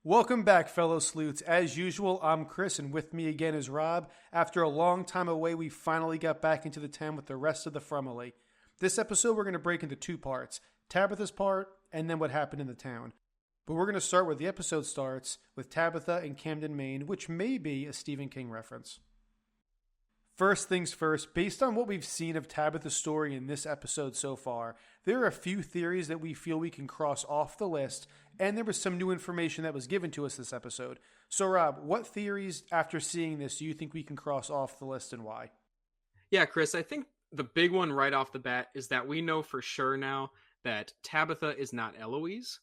Welcome back, fellow sleuths. As usual, I'm Chris, and with me again is Rob. After a long time away, we finally got back into the town with the rest of the family. This episode, we're going to break into two parts. Tabitha's part, and then what happened in the town. But we're going to start where the episode starts, with Tabitha in Camden, Maine, which may be a Stephen King reference. First things first, based on what we've seen of Tabitha's story in this episode so far, there are a few theories that we feel we can cross off the list, and there was some new information that was given to us this episode. So Rob, what theories after seeing this do you think we can cross off the list and why? Yeah, Chris, I think the big one right off the bat is that we know for sure now that Tabitha is not Eloise,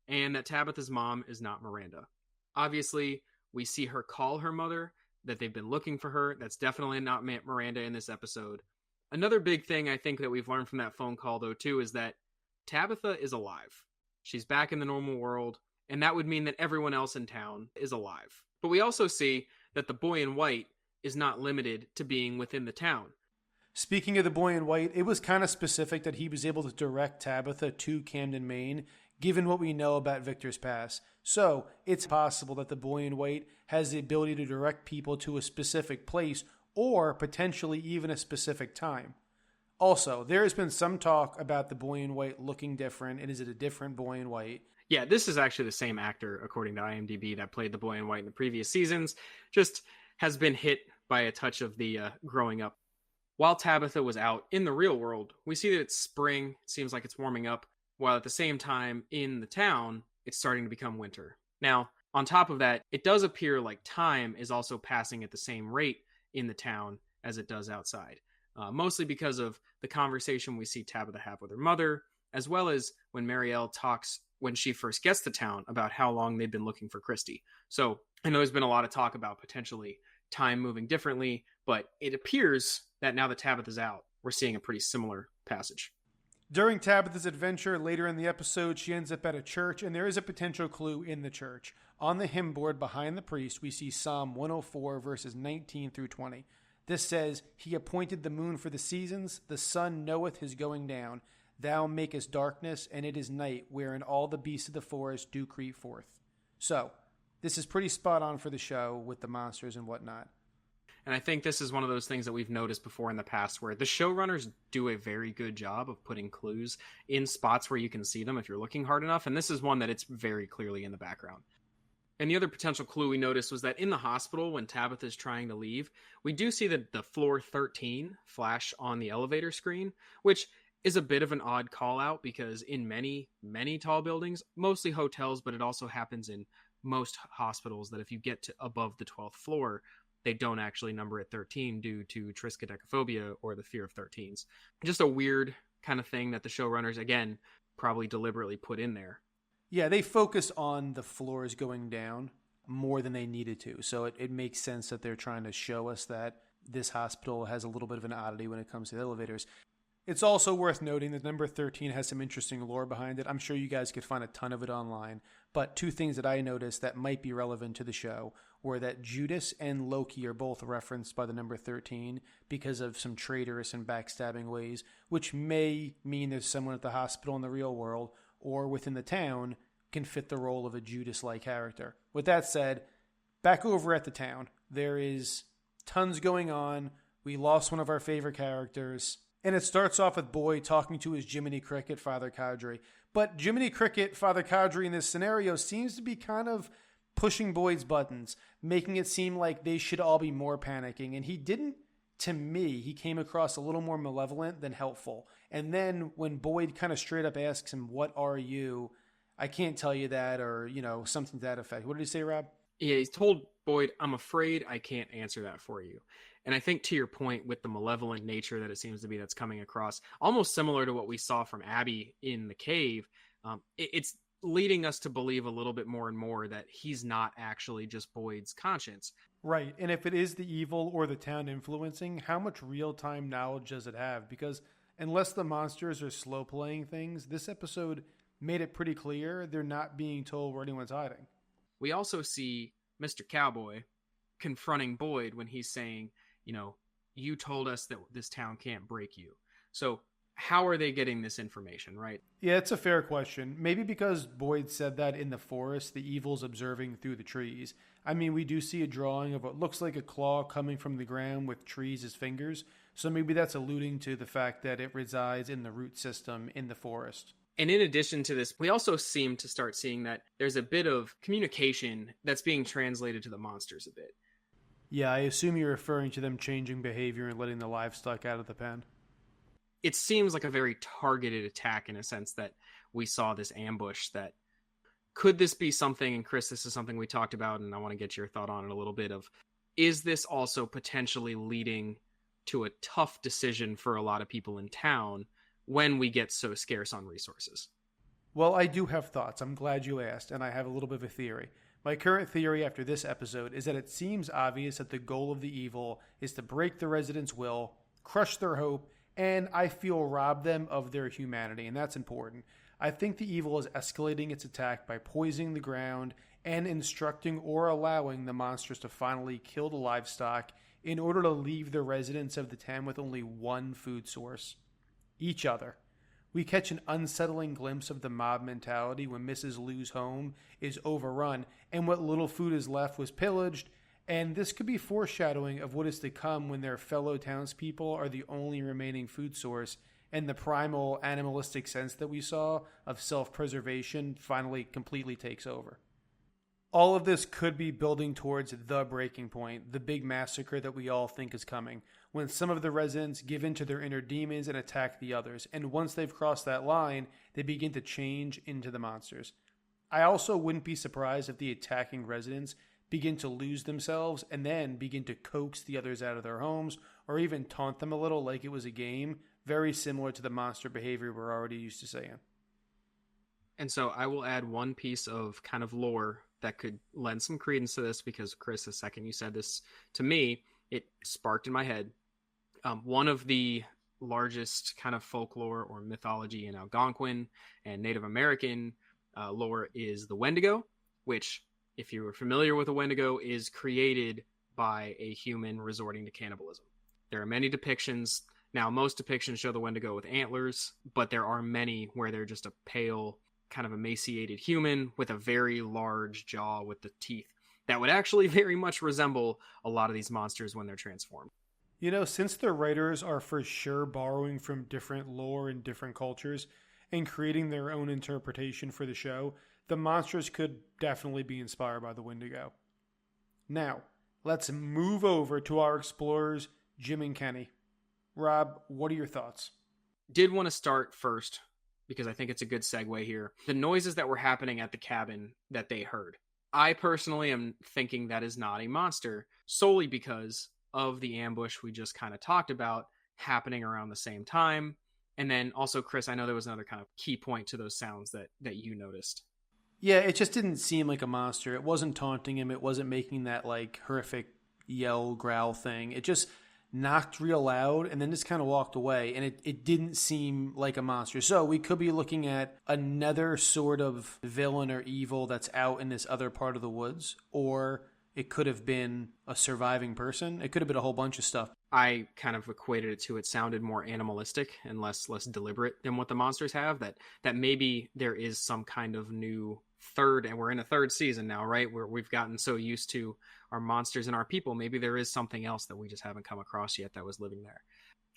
and that Tabitha's mom is not Miranda. Obviously, we see her call her mother, that they've been looking for her. That's definitely not Miranda in this episode. Another big thing I think that we've learned from that phone call, though, too, is that Tabitha is alive. She's back in the normal world, and that would mean that everyone else in town is alive. But we also see that the boy in white is not limited to being within the town. Speaking of the boy in white, it was kind of specific that he was able to direct Tabitha to Camden, Maine, given what we know about Victor's Pass. So, it's possible that the boy in white has the ability to direct people to a specific place or potentially even a specific time. Also, there has been some talk about the boy in white looking different, and is it a different boy in white? Yeah, this is actually the same actor, according to IMDb, that played the boy in white in the previous seasons, just has been hit by a touch of the growing up. While Tabitha was out in the real world, we see that it's spring, it seems like it's warming up, while at the same time in the town, it's starting to become winter. Now, on top of that, it does appear like time is also passing at the same rate in the town as it does outside. Mostly because of the conversation we see Tabitha have with her mother, as well as when Marielle talks when she first gets to town about how long they've been looking for Christy. So I know there's been a lot of talk about potentially time moving differently, but it appears that now that Tabitha's out, we're seeing a pretty similar passage. During Tabitha's adventure later in the episode, she ends up at a church, and there is a potential clue in the church. On the hymn board behind the priest, we see Psalm 104, verses 19 through 20. This says, "He appointed the moon for the seasons, the sun knoweth his going down. Thou makest darkness, and it is night, wherein all the beasts of the forest do creep forth." So, this is pretty spot on for the show with the monsters and whatnot. And I think this is one of those things that we've noticed before in the past where the showrunners do a very good job of putting clues in spots where you can see them if you're looking hard enough. And this is one that it's very clearly in the background. And the other potential clue we noticed was that in the hospital, when Tabitha's trying to leave, we do see that the floor 13 flash on the elevator screen, which is a bit of an odd call out because in many, many tall buildings, mostly hotels, but it also happens in most hospitals that if you get to above the 12th floor, they don't actually number it 13 due to triskaidekaphobia or the fear of 13s. Just a weird kind of thing that the showrunners, again, probably deliberately put in there. Yeah, they focus on the floors going down more than they needed to. So it makes sense that they're trying to show us that this hospital has a little bit of an oddity when it comes to the elevators. It's also worth noting that number 13 has some interesting lore behind it. I'm sure you guys could find a ton of it online. But two things that I noticed that might be relevant to the show were that Judas and Loki are both referenced by the number 13 because of some traitorous and backstabbing ways, which may mean there's someone at the hospital in the real world or within the town can fit the role of a Judas-like character. With that said, back over at the town, there is tons going on. We lost one of our favorite characters. And it starts off with Boyd talking to his Jiminy Cricket, Father Khadri. But Jiminy Cricket, Father Khadri in this scenario seems to be kind of pushing Boyd's buttons, making it seem like they should all be more panicking. And he didn't, to me, he came across a little more malevolent than helpful. And then when Boyd kind of straight up asks him, "What are you?" "I can't tell you that," or, something to that effect. What did he say, Rob? Yeah, he's told Boyd, "I'm afraid I can't answer that for you." And I think to your point with the malevolent nature that it seems to be that's coming across, almost similar to what we saw from Abby in the cave, it's leading us to believe a little bit more and more that he's not actually just Boyd's conscience. Right, and if it is the evil or the town influencing, how much real-time knowledge does it have? Because unless the monsters are slow-playing things, this episode made it pretty clear they're not being told where anyone's hiding. We also see Mr. Cowboy confronting Boyd when he's saying, you told us that this town can't break you. So how are they getting this information, right? Yeah, it's a fair question. Maybe because Boyd said that in the forest, the evil's observing through the trees. I mean, we do see a drawing of what looks like a claw coming from the ground with trees as fingers. So maybe that's alluding to the fact that it resides in the root system in the forest. And in addition to this, we also seem to start seeing that there's a bit of communication that's being translated to the monsters a bit. Yeah, I assume you're referring to them changing behavior and letting the livestock out of the pen. It seems like a very targeted attack in a sense that we saw this ambush. That could this be something, and Chris, this is something we talked about, and I want to get your thought on it a little bit of, is this also potentially leading to a tough decision for a lot of people in town when we get so scarce on resources? Well, I do have thoughts. I'm glad you asked, and I have a little bit of a theory. My current theory after this episode is that it seems obvious that the goal of the evil is to break the residents' will, crush their hope, and I feel rob them of their humanity, and that's important. I think the evil is escalating its attack by poisoning the ground and instructing or allowing the monsters to finally kill the livestock in order to leave the residents of the town with only one food source: each other. We catch an unsettling glimpse of the mob mentality when Mrs. Liu's home is overrun and what little food is left was pillaged, and this could be foreshadowing of what is to come when their fellow townspeople are the only remaining food source, and the primal animalistic sense that we saw of self-preservation finally completely takes over. All of this could be building towards the breaking point, the big massacre that we all think is coming, when some of the residents give in to their inner demons and attack the others, and once they've crossed that line, they begin to change into the monsters. I also wouldn't be surprised if the attacking residents begin to lose themselves and then begin to coax the others out of their homes, or even taunt them a little like it was a game, very similar to the monster behavior we're already used to seeing. And so I will add one piece of kind of lore that could lend some credence to this, because Chris, the second you said this to me, it sparked in my head. One of the largest kind of folklore or mythology in Algonquin and Native American lore is the Wendigo, which, if you were familiar with a Wendigo, is created by a human resorting to cannibalism. There are many depictions. Now, most depictions show the Wendigo with antlers, but there are many where they're just a pale, kind of emaciated human with a very large jaw with the teeth that would actually very much resemble a lot of these monsters when they're transformed. You know, since the writers are for sure borrowing from different lore and different cultures and creating their own interpretation for the show, the monsters could definitely be inspired by the Wendigo. Now, let's move over to our explorers, Jim and Kenny. Rob, what are your thoughts? Did want to start first, because I think it's a good segue here. The noises that were happening at the cabin that they heard. I personally am thinking that is not a monster, solely because of the ambush we just kind of talked about happening around the same time. And then also, Chris, I know there was another kind of key point to those sounds that you noticed. Yeah, it just didn't seem like a monster. It wasn't taunting him. It wasn't making that like horrific yell, growl thing. It just knocked real loud and then just kind of walked away. And it didn't seem like a monster. So we could be looking at another sort of villain or evil that's out in this other part of the woods. Or it could have been a surviving person. It could have been a whole bunch of stuff. I kind of equated it to, it sounded more animalistic and less deliberate than what the monsters have. That maybe there is some kind of new third, and we're in a third season now, right? Where we've gotten so used to our monsters and our people. Maybe there is something else that we just haven't come across yet that was living there.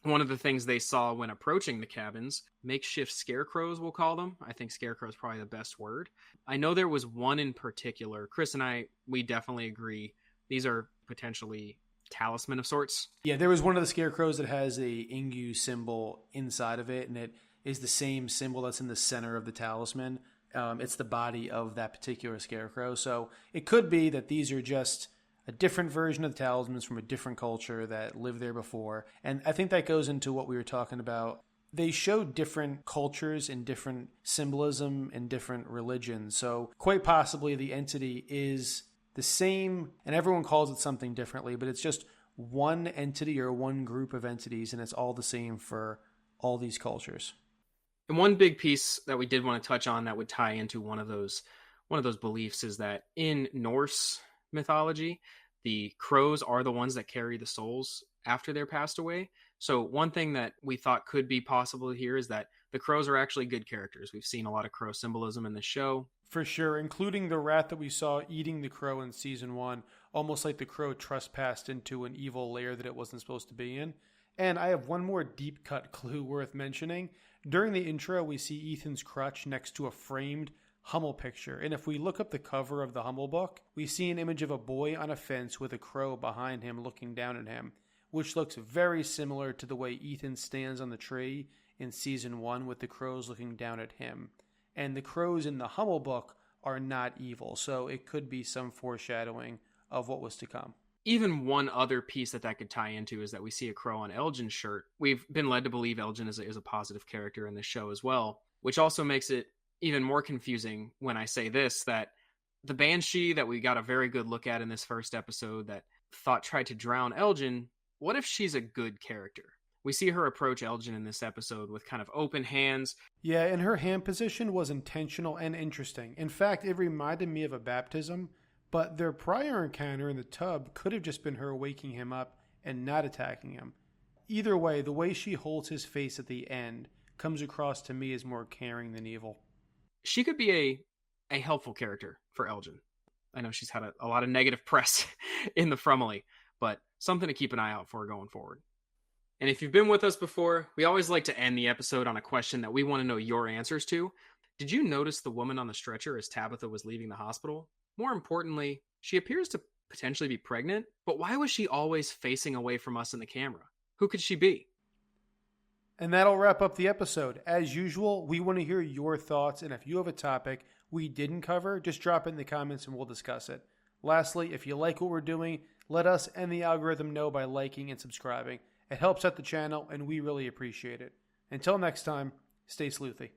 One of the things they saw when approaching the cabins, makeshift scarecrows, we'll call them. I think scarecrow is probably the best word. I know there was one in particular. Chris and I, we definitely agree. These are potentially talisman of sorts. Yeah, there was one of the scarecrows that has a Ingu symbol inside of it, and it is the same symbol that's in the center of the talisman. It's the body of that particular scarecrow. So it could be that these are just a different version of the talismans from a different culture that lived there before. And I think that goes into what we were talking about. They show different cultures and different symbolism and different religions. So quite possibly the entity is the same, and everyone calls it something differently, but it's just one entity or one group of entities, and it's all the same for all these cultures. And one big piece that we did want to touch on that would tie into one of those beliefs is that in Norse mythology, the crows are the ones that carry the souls after they're passed away. So one thing that we thought could be possible here is that the crows are actually good characters. We've seen a lot of crow symbolism in the show. For sure, including the rat that we saw eating the crow in season 1, almost like the crow trespassed into an evil lair that it wasn't supposed to be in. And I have one more deep cut clue worth mentioning. During the intro, we see Ethan's crutch next to a framed Hummel picture, and if we look up the cover of the Hummel book, we see an image of a boy on a fence with a crow behind him looking down at him, which looks very similar to the way Ethan stands on the tree in season 1 with the crows looking down at him. And the crows in the Hummel book are not evil, so it could be some foreshadowing of what was to come. Even one other piece that could tie into is that we see a crow on Elgin's shirt. We've been led to believe Elgin is a positive character in this show as well, which also makes it even more confusing when I say this, that the Banshee that we got a very good look at in this first episode that thought tried to drown Elgin, what if she's a good character? We see her approach Elgin in this episode with kind of open hands. Yeah, and her hand position was intentional and interesting. In fact, it reminded me of a baptism, but their prior encounter in the tub could have just been her waking him up and not attacking him. Either way, the way she holds his face at the end comes across to me as more caring than evil. She could be a helpful character for Elgin. I know she's had a lot of negative press in the Frumley, but something to keep an eye out for going forward. And if you've been with us before, we always like to end the episode on a question that we want to know your answers to. Did you notice the woman on the stretcher as Tabitha was leaving the hospital? More importantly, she appears to potentially be pregnant, but why was she always facing away from us in the camera? Who could she be? And that'll wrap up the episode. As usual, we want to hear your thoughts, and if you have a topic we didn't cover, just drop it in the comments and we'll discuss it. Lastly, if you like what we're doing, let us and the algorithm know by liking and subscribing. It helps out the channel, and we really appreciate it. Until next time, stay sleuthy.